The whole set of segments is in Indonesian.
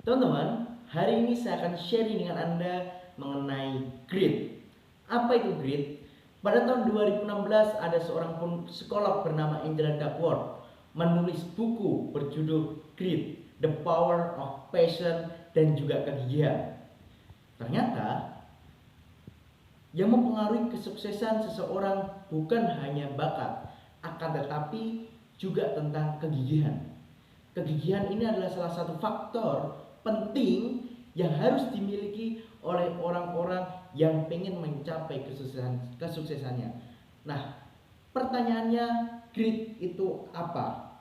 Teman-teman, hari ini saya akan sharing dengan Anda mengenai grit. Apa itu grit? Pada tahun 2016 ada seorang psikolog bernama Angela Duckworth menulis buku berjudul Grit, The Power of Passion dan juga kegigihan. Ternyata yang mempengaruhi kesuksesan seseorang bukan hanya bakat, akan tetapi juga tentang kegigihan. Kegigihan ini adalah salah satu faktor penting yang harus dimiliki oleh orang-orang yang ingin mencapai kesuksesannya. Nah, pertanyaannya, grit itu apa?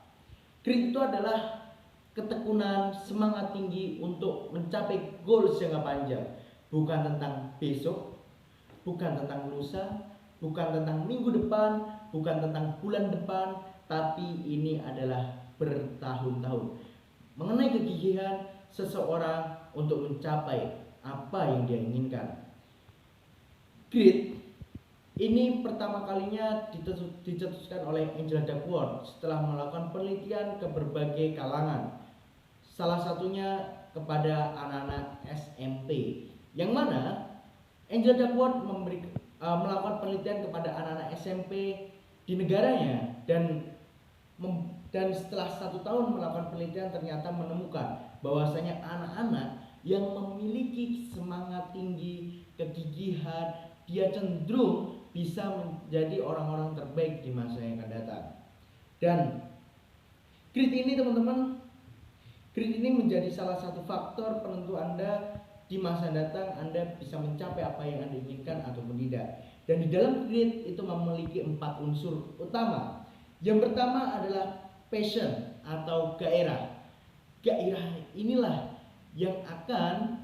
Grit itu adalah ketekunan, semangat tinggi untuk mencapai goals jangka panjang. Bukan tentang besok, bukan tentang lusa, bukan tentang minggu depan, bukan tentang bulan depan, tapi ini adalah bertahun-tahun. Mengenai kegigihan seseorang untuk mencapai apa yang dia inginkan. Grit ini pertama kalinya dicetuskan oleh Angela Duckworth setelah melakukan penelitian ke berbagai kalangan. Salah satunya kepada anak-anak SMP, yang mana Angela Duckworth melakukan penelitian kepada anak-anak SMP di negaranya dan setelah 1 tahun melakukan penelitian ternyata menemukan bahwasanya anak-anak yang memiliki semangat tinggi, kegigihan, dia cenderung bisa menjadi orang-orang terbaik di masa yang akan datang. Dan grit ini teman-teman, grit ini menjadi salah satu faktor penentu Anda di masa datang. Anda bisa mencapai apa yang Anda inginkan ataupun tidak. Dan di dalam grit itu memiliki 4 unsur utama. Yang pertama adalah passion atau gairah. Gairah inilah yang akan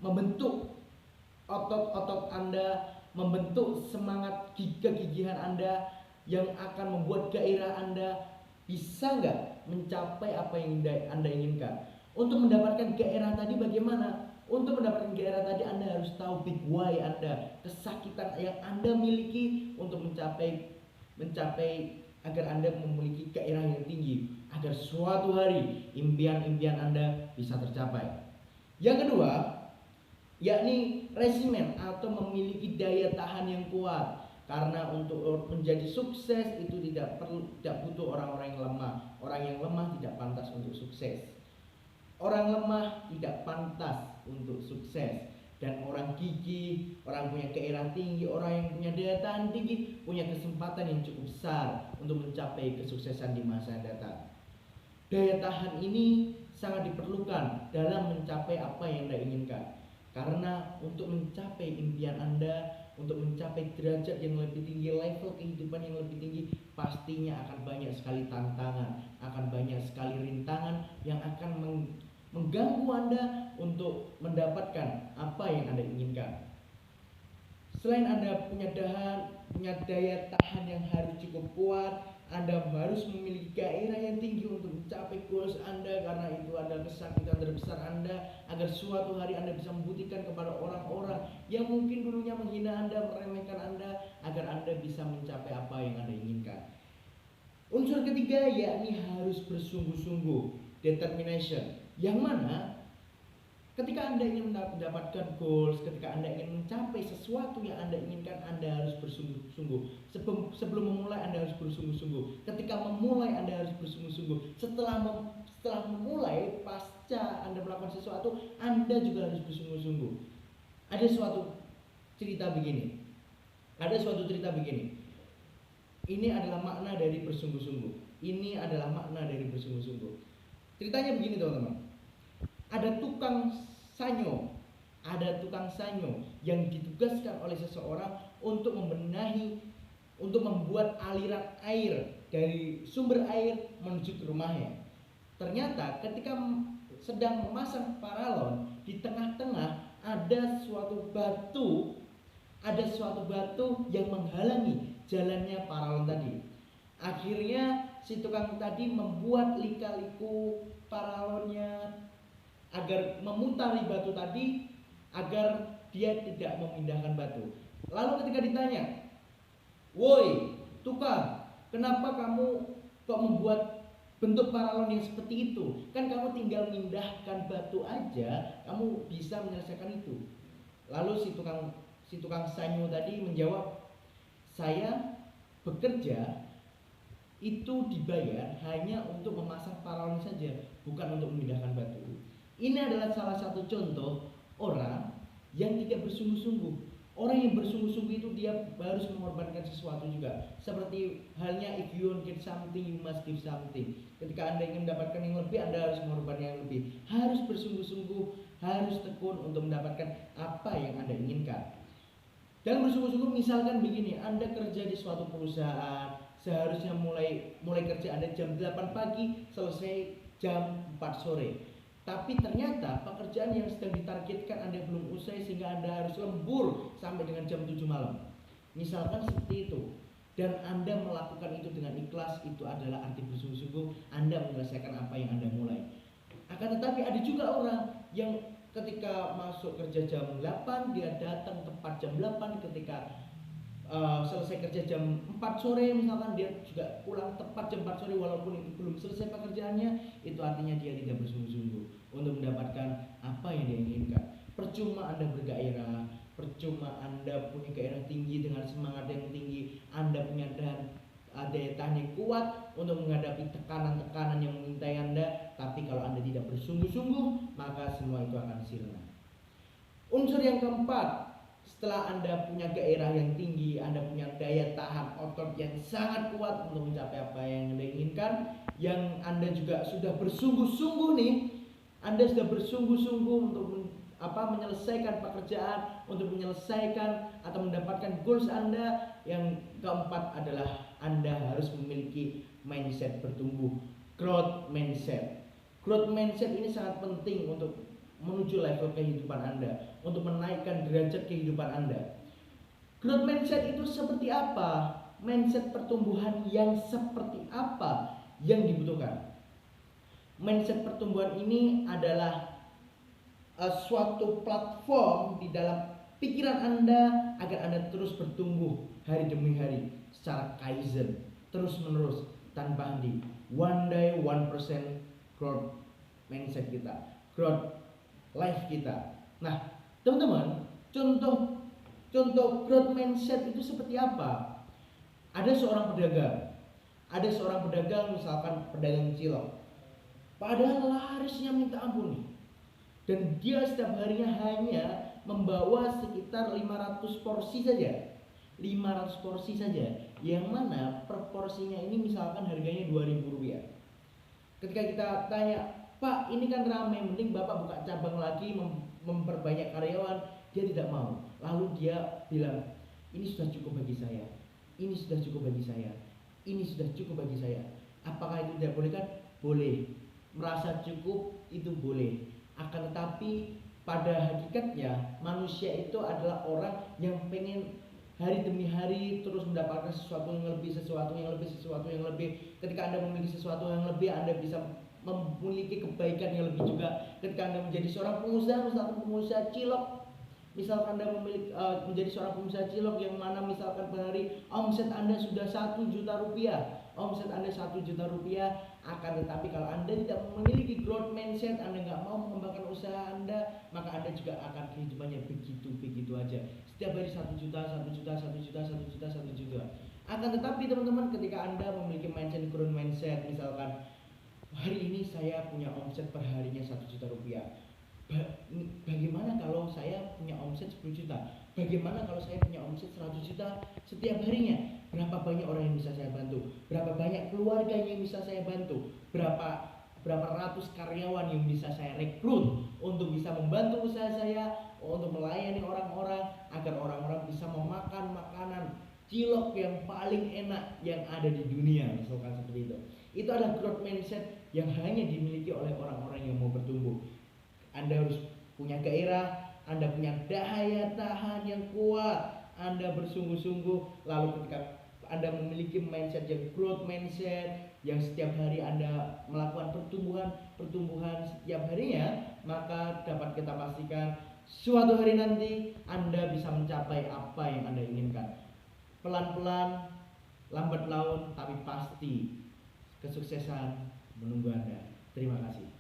membentuk otot-otot Anda, membentuk semangat kegigihan Anda, yang akan membuat gairah Anda bisa nggak mencapai apa yang Anda inginkan. Untuk mendapatkan gairah tadi bagaimana? Untuk mendapatkan gairah tadi Anda harus tahu big why Anda, kesakitan yang Anda miliki untuk mencapai agar Anda memiliki gairah yang tinggi, agar suatu hari impian-impian Anda bisa tercapai. Yang kedua, yakni resimen atau memiliki daya tahan yang kuat. Karena untuk menjadi sukses itu tidak butuh orang-orang yang lemah. Orang yang lemah tidak pantas untuk sukses. Orang lemah tidak pantas untuk sukses. Dan orang gigih, orang punya gairah tinggi, orang yang punya daya tahan tinggi, punya kesempatan yang cukup besar untuk mencapai kesuksesan di masa yang datang. Daya tahan ini sangat diperlukan dalam mencapai apa yang Anda inginkan. Karena untuk mencapai impian Anda, untuk mencapai derajat yang lebih tinggi, level kehidupan yang lebih tinggi, pastinya akan banyak sekali tantangan, akan banyak sekali rintangan yang akan mengganggu Anda untuk mendapatkan apa yang Anda inginkan. Selain Anda punya daya tahan yang harus cukup kuat, Anda harus memiliki gairah yang tinggi untuk mencapai goals Anda, karena itu adalah kesakitan terbesar Anda, agar suatu hari Anda bisa membuktikan kepada orang-orang yang mungkin dulunya menghina Anda, meremehkan Anda, agar Anda bisa mencapai apa yang Anda inginkan. Unsur ketiga yakni harus bersungguh-sungguh, determination, yang mana ketika Anda ingin mendapatkan goals, ketika Anda ingin mencapai sesuatu yang Anda inginkan, Anda harus bersungguh-sungguh. Sebelum memulai Anda harus bersungguh-sungguh. Ketika memulai Anda harus bersungguh-sungguh. Setelah memulai, pasca Anda melakukan sesuatu, Anda juga harus bersungguh-sungguh. Ada suatu cerita begini. Ini adalah makna dari bersungguh-sungguh. Ceritanya begini teman-teman. Ada tukang sanyo yang ditugaskan oleh seseorang untuk membuat aliran air dari sumber air menuju ke rumahnya. Ternyata ketika sedang memasang paralon, di tengah-tengah ada suatu batu yang menghalangi jalannya paralon tadi. Akhirnya si tukang tadi membuat lika-liku paralonnya agar memutari batu tadi, agar dia tidak memindahkan batu. Lalu ketika ditanya, "Woi tukang, kenapa kamu kok membuat bentuk paralon yang seperti itu. Kan kamu tinggal mindahkan batu aja, kamu bisa menyelesaikan itu. Lalu si tukang sanyo tadi menjawab, saya bekerja itu dibayar hanya untuk memasang paralon saja, bukan untuk memindahkan batu. Ini adalah salah satu contoh orang yang tidak bersungguh-sungguh. Orang yang bersungguh-sungguh itu dia harus mengorbankan sesuatu juga. Seperti halnya if you want get something, you must give something. Ketika Anda ingin mendapatkan yang lebih, Anda harus mengorbankan yang lebih. Harus bersungguh-sungguh, harus tekun untuk mendapatkan apa yang Anda inginkan. Dan bersungguh-sungguh misalkan begini, Anda kerja di suatu perusahaan, seharusnya mulai kerja Anda jam 8 pagi, selesai jam 4 sore. Tapi ternyata pekerjaan yang sedang ditargetkan Anda belum usai sehingga Anda harus lembur sampai dengan jam 7 malam. Misalkan seperti itu. Dan Anda melakukan itu dengan ikhlas, itu adalah arti bersungguh-sungguh Anda menyelesaikan apa yang Anda mulai. Akan tetapi ada juga orang yang ketika masuk kerja jam 8, dia datang tepat jam 8, ketika selesai kerja jam 4 sore misalkan, dia juga pulang tepat jam 4 sore walaupun itu belum selesai pekerjaannya. Itu artinya dia tidak bersungguh-sungguh untuk mendapatkan apa yang dia inginkan. Percuma Anda bergairah, percuma Anda punya gairah tinggi dengan semangat yang tinggi, Anda punya daya tahan yang kuat untuk menghadapi tekanan-tekanan yang mengintai Anda, tapi kalau Anda tidak bersungguh-sungguh, maka semua itu akan sirna. Unsur yang keempat, setelah Anda punya gairah yang tinggi, Anda punya daya tahan otot yang sangat kuat untuk mencapai apa yang Anda inginkan, yang Anda juga sudah bersungguh-sungguh nih, Anda sudah bersungguh-sungguh untuk menyelesaikan pekerjaan, untuk menyelesaikan atau mendapatkan goals Anda. Yang keempat adalah Anda harus memiliki mindset bertumbuh, growth mindset. Growth mindset ini sangat penting untuk menuju level kehidupan Anda, untuk menaikkan derajat kehidupan Anda. Growth mindset itu seperti apa? Mindset pertumbuhan yang seperti apa yang dibutuhkan? Mindset pertumbuhan ini adalah suatu platform di dalam pikiran Anda agar Anda terus bertumbuh hari demi hari secara kaizen, terus menerus tanpa henti. One day 1% growth mindset kita, growth life kita. Nah, teman-teman, contoh growth mindset itu seperti apa? Ada seorang pedagang, misalkan pedagang cilok. Padahal larisnya minta ampun nih. Dan dia setiap harinya hanya membawa sekitar 500 porsi saja. 500 porsi saja. Yang mana per porsinya ini misalkan harganya Rp2.000. Ketika kita tanya, Pak, ini kan ramai, mending Bapak buka cabang lagi, memperbanyak karyawan. Dia tidak mau. Lalu dia bilang, ini sudah cukup bagi saya, ini sudah cukup bagi saya, ini sudah cukup bagi saya. Apakah itu tidak boleh kan? Boleh. Merasa cukup itu boleh. Akan tetapi pada hakikatnya manusia itu adalah orang yang pengen hari demi hari terus mendapatkan sesuatu yang lebih, sesuatu yang lebih, sesuatu yang lebih. Ketika Anda memiliki sesuatu yang lebih, Anda bisa memiliki kebaikan yang lebih juga. Ketika Anda menjadi seorang pengusaha, misalkan pengusaha cilok, misalkan Anda menjadi seorang pengusaha cilok yang mana misalkan per hari omset Anda sudah 1 juta rupiah, omset Anda 1 juta rupiah. Akan tetapi kalau Anda tidak memiliki growth mindset, Anda nggak mau mengembangkan usaha Anda, maka Anda juga akan kehidupannya begitu aja. Setiap hari 1 juta, 1 juta, 1 juta, 1 juta, 1 juta. Akan tetapi teman-teman, ketika Anda memiliki mindset, growth mindset, misalkan hari ini saya punya omset per harinya 1 juta rupiah. Bagaimana kalau saya punya omset 10 juta? Bagaimana kalau saya punya omset 100 juta setiap harinya? Berapa banyak orang yang bisa saya bantu? Berapa banyak keluarga yang bisa saya bantu? Berapa ratus karyawan yang bisa saya rekrut untuk bisa membantu usaha saya, untuk melayani orang-orang agar orang-orang bisa memakan makanan cilok yang paling enak yang ada di dunia, misalkan seperti itu. Itu adalah growth mindset yang hanya dimiliki oleh orang-orang yang mau bertumbuh. Anda harus punya gairah, Anda punya daya tahan yang kuat, Anda bersungguh-sungguh. Lalu ketika Anda memiliki mindset yang growth mindset, yang setiap hari Anda melakukan pertumbuhan setiap harinya, maka dapat kita pastikan suatu hari nanti Anda bisa mencapai apa yang Anda inginkan. Pelan-pelan, lambat laun, tapi pasti kesuksesan menunggu Anda. Terima kasih.